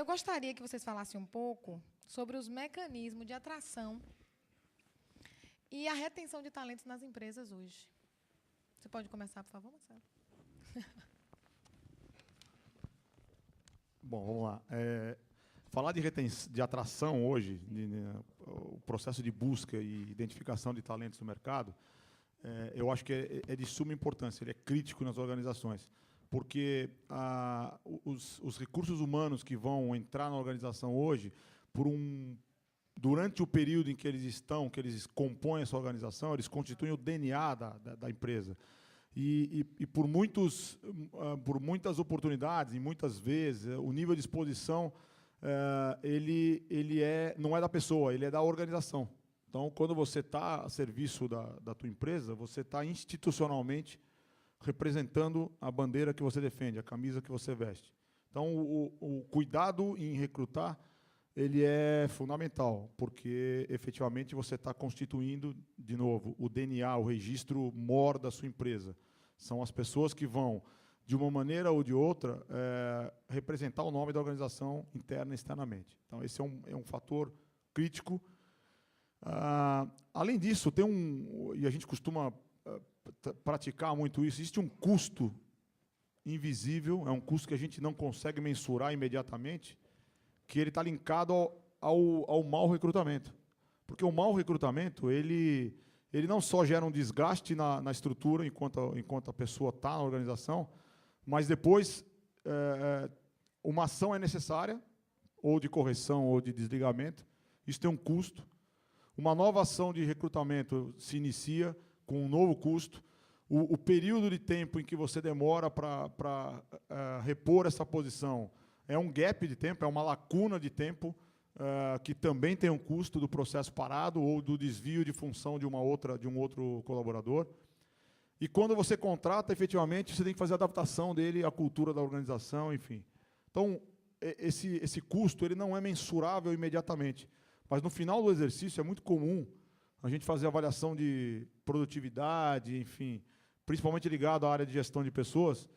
gostaria que vocês falassem um pouco sobre os mecanismos de atração e a retenção de talentos nas empresas hoje. Você pode começar, por favor, Marcelo? Bom, vamos lá. Falar de atração hoje, o processo de busca e identificação de talentos no mercado, eu acho que é de suma importância, ele é crítico nas organizações, porque os recursos humanos que vão entrar na organização hoje, durante o período em que eles estão, que eles compõem essa organização, eles constituem o DNA da empresa. E por muitas oportunidades, e muitas vezes, o nível de exposição não é da pessoa, ele é da organização. Então, quando você está a serviço da tua empresa, você está institucionalmente representando a bandeira que você defende, a camisa que você veste. Então, o cuidado em recrutar, ele é fundamental, porque, efetivamente, você está constituindo, de novo, o DNA, o registro mor da sua empresa. São as pessoas que vão, de uma maneira ou de outra, representar o nome da organização interna e externamente. Então, esse é um fator crítico. Além disso, e a gente costuma praticar muito isso, existe um custo invisível, é um custo que a gente não consegue mensurar imediatamente, que ele está linkado ao mau recrutamento. Porque o mau recrutamento, ele não só gera um desgaste na estrutura enquanto a pessoa está na organização, mas depois uma ação é necessária, ou de correção ou de desligamento, isso tem um custo. Uma nova ação de recrutamento se inicia com um novo custo. O período de tempo em que você demora para repor essa posição é um gap de tempo, é uma lacuna de tempo, que também tem um custo do processo parado ou do desvio de função de um outro colaborador. E quando você contrata, efetivamente, você tem que fazer a adaptação dele à cultura da organização, enfim. Então, esse custo ele não é mensurável imediatamente, mas no final do exercício é muito comum a gente fazer avaliação de produtividade, enfim, principalmente ligado à área de gestão de pessoas,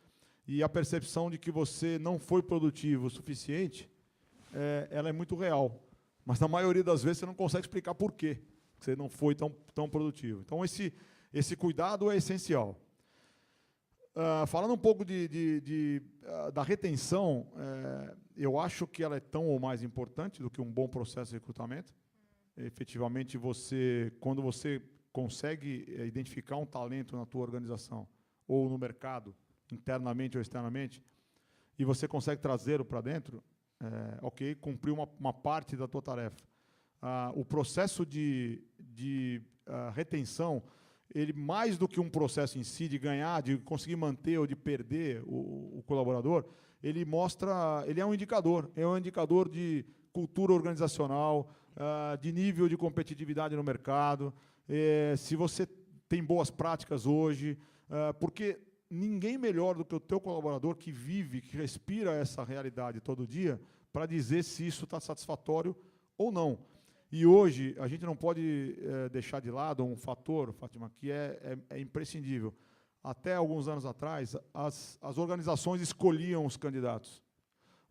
e a percepção de que você não foi produtivo o suficiente, ela é muito real. Mas, na maioria das vezes, você não consegue explicar por quê você não foi tão produtivo. Então, esse cuidado é essencial. Falando um pouco da retenção, eu acho que ela é tão ou mais importante do que um bom processo de recrutamento. Efetivamente, quando você consegue identificar um talento na tua organização ou no mercado, internamente ou externamente, e você consegue trazê-lo para dentro, ok, cumpriu uma parte da tua tarefa. O processo de retenção, ele de que um processo em si de ganhar, de conseguir manter ou de perder o colaborador, ele é um indicador de cultura organizacional, de nível de competitividade no mercado, se você tem boas práticas hoje, porque ninguém melhor do que o teu colaborador que vive, que respira essa realidade todo dia, para dizer se isso está satisfatório ou não. E hoje, a gente não pode deixar de lado um fator, Fátima, que é imprescindível. Até alguns anos atrás, as organizações escolhiam os candidatos.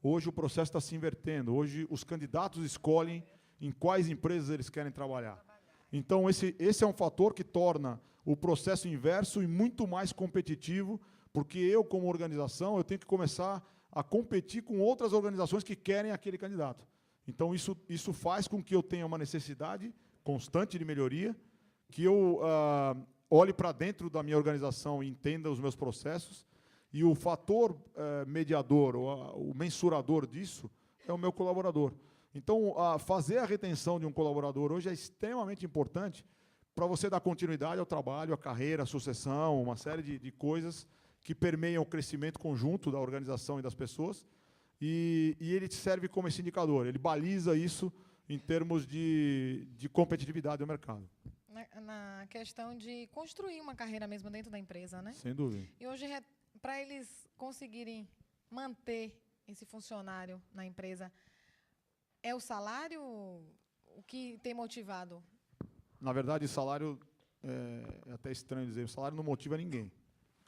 Hoje o processo está se invertendo. Hoje os candidatos escolhem em quais empresas eles querem trabalhar. Então, esse é um fator que torna o processo inverso e muito mais competitivo, porque eu, como organização, eu tenho que começar a competir com outras organizações que querem aquele candidato. Então, isso faz com que eu tenha uma necessidade constante de melhoria, que eu olhe para dentro da minha organização e entenda os meus processos, e o fator mediador, o mensurador disso, é o meu colaborador. Então, fazer a retenção de um colaborador hoje é extremamente importante para você dar continuidade ao trabalho, à carreira, à sucessão, uma série de coisas que permeiam o crescimento conjunto da organização e das pessoas, e ele serve como esse indicador, ele baliza isso em termos de competitividade do mercado. Na questão de construir uma carreira mesmo dentro da empresa, né? Sem dúvida. E hoje, para eles conseguirem manter esse funcionário na empresa, é o salário o que tem motivado? Na verdade, salário, é até estranho dizer, o salário não motiva ninguém.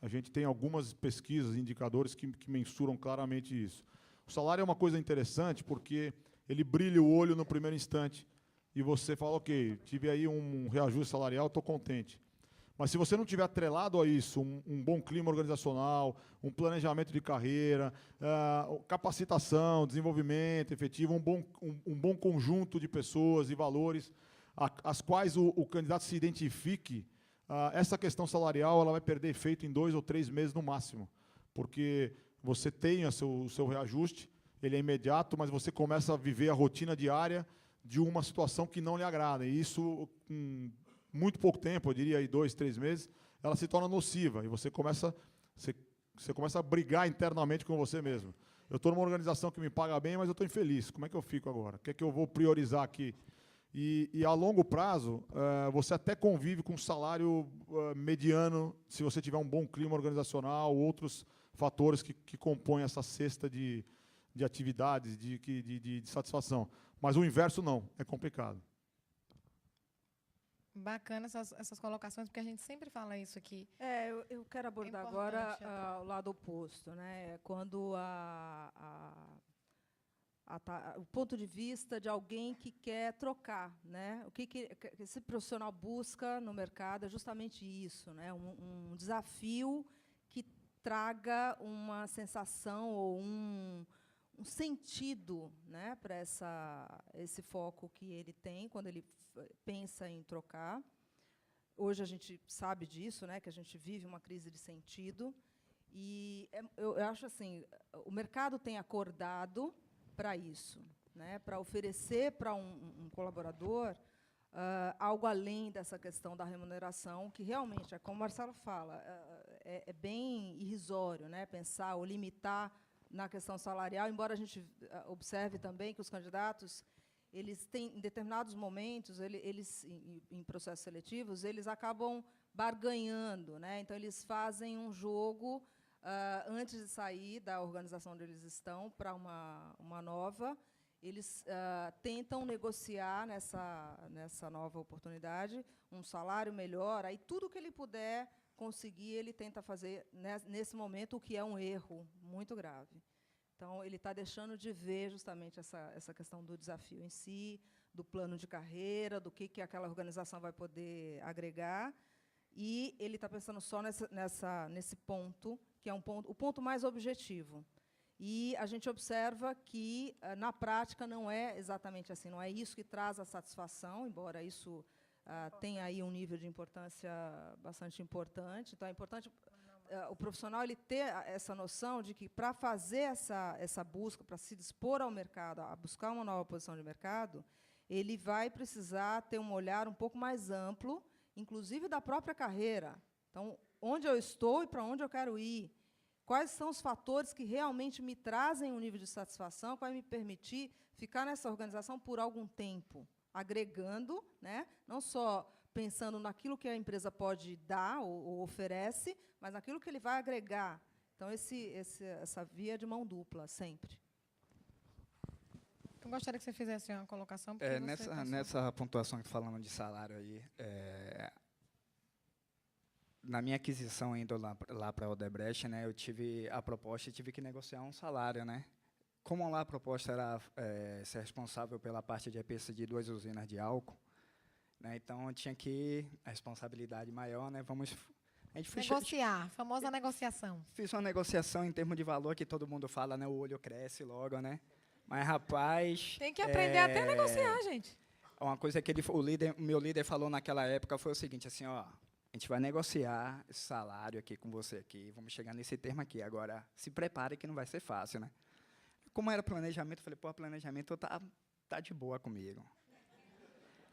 A gente tem algumas pesquisas, indicadores que mensuram claramente isso. O salário é uma coisa interessante porque ele brilha o olho no primeiro instante e você fala, ok, tive aí um reajuste salarial, estou contente. Mas se você não tiver atrelado a isso um bom clima organizacional, um planejamento de carreira, capacitação, desenvolvimento efetivo, um bom conjunto de pessoas e valores, as quais o candidato se identifique, essa questão salarial ela vai perder efeito em 2 ou 3 meses no máximo, porque você tem o seu reajuste, ele é imediato, mas você começa a viver a rotina diária de uma situação que não lhe agrada, e isso, muito pouco tempo, eu diria aí 2, 3 meses, ela se torna nociva e você começa a brigar internamente com você mesmo. Eu estou numa organização que me paga bem, mas eu estou infeliz. Como é que eu fico agora? O que é que eu vou priorizar aqui? E a longo prazo, você até convive com um salário mediano, se você tiver um bom clima organizacional, outros fatores que compõem essa cesta de atividades, de satisfação. Mas o inverso não, é complicado. Bacana essas colocações, porque a gente sempre fala isso aqui. Eu quero abordar agora o lado oposto, né? Quando o ponto de vista de alguém que quer trocar, né? O que esse profissional busca no mercado é justamente isso, né? Um desafio que traga uma sensação ou um sentido, né, para esse foco que ele tem quando ele pensa em trocar. Hoje a gente sabe disso, né, que a gente vive uma crise de sentido, e eu acho assim, o mercado tem acordado para isso, né, para oferecer para um colaborador algo além dessa questão da remuneração, que realmente, como o Marcelo fala, é bem irrisório, né, pensar ou limitar na questão salarial, embora a gente observe também que os candidatos, eles têm, em determinados momentos, eles em processos seletivos, eles acabam barganhando, né? Então, eles fazem um jogo antes de sair da organização onde eles estão para uma nova, eles tentam negociar nessa nova oportunidade um salário melhor, aí tudo que ele puder conseguir, ele tenta fazer nesse momento, o que é um erro muito grave. Então, ele está deixando de ver justamente essa questão do desafio em si, do plano de carreira, do que aquela organização vai poder agregar, e ele está pensando só nesse ponto, que é o ponto mais objetivo. E a gente observa que, na prática, não é exatamente assim, não é isso que traz a satisfação, embora isso tenha aí um nível de importância bastante importante. Então, é importante o profissional ele ter essa noção de que, para fazer essa busca, para se dispor ao mercado, a buscar uma nova posição de mercado, ele vai precisar ter um olhar um pouco mais amplo, inclusive da própria carreira. Então, onde eu estou e para onde eu quero ir? Quais são os fatores que realmente me trazem um nível de satisfação, que vai me permitir ficar nessa organização por algum tempo, agregando, né, não só pensando naquilo que a empresa pode dar ou oferece, mas naquilo que ele vai agregar. Então, essa via de mão dupla, sempre. Eu gostaria que você fizesse uma colocação. Nessa pontuação que falando de salário aí, na minha aquisição indo lá para a Odebrecht, né, eu tive a proposta e tive que negociar um salário, né? Como lá a proposta era ser responsável pela parte de EPC de 2 usinas de álcool, né, então eu tinha que a responsabilidade maior, né? A gente negociar, famosa negociação. Fiz uma negociação em termos de valor que todo mundo fala, né? O olho cresce logo, né? Mas, rapaz... Tem que aprender até a negociar, gente. Uma coisa que o meu líder falou naquela época foi o seguinte, assim, ó, a gente vai negociar esse salário aqui com você aqui, vamos chegar nesse termo aqui. Agora, se prepare que não vai ser fácil, né? Como era planejamento, eu falei, pô, planejamento tá de boa comigo.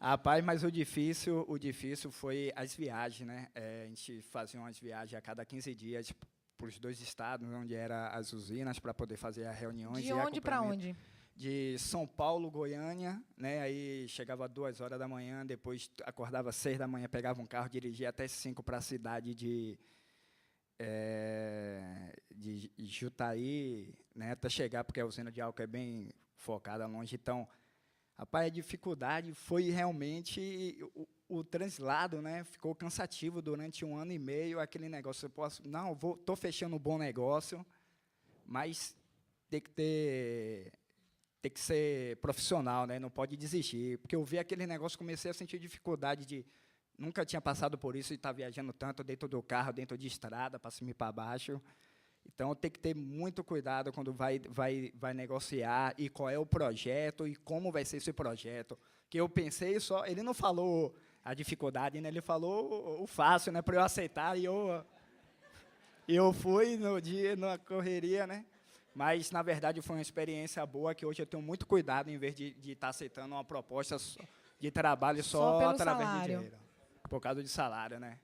Rapaz, mas o difícil foi as viagens, né? A gente fazia umas viagens a cada 15 dias para os 2 estados, onde eram as usinas, para poder fazer as reuniões. De onde para onde? De São Paulo, Goiânia, né? Aí chegava 2 horas da manhã, depois acordava 6 da manhã, pegava um carro, dirigia até 5 para a cidade de Jutaí, né? Até chegar, porque a usina de álcool é bem focada longe. Então, rapaz, a dificuldade foi realmente o translado, né? Ficou cansativo durante 1 ano e meio, aquele negócio. Estou fechando um bom negócio, mas tem que ser profissional, né? Não pode desistir. Porque eu vi aquele negócio, comecei a sentir dificuldade de... Nunca tinha passado por isso e estar viajando tanto dentro do carro, dentro de estrada, para cima e para baixo. Então, tem que ter muito cuidado quando vai negociar e qual é o projeto e como vai ser esse projeto. Que eu pensei só... Ele não falou a dificuldade, né? Ele falou o fácil, né? Para eu aceitar, e eu fui no dia, na correria, né? Mas, na verdade, foi uma experiência boa, que hoje eu tenho muito cuidado, em vez de estar aceitando uma proposta de trabalho só pelo através de salário. dinheiro. Por causa de salário, né?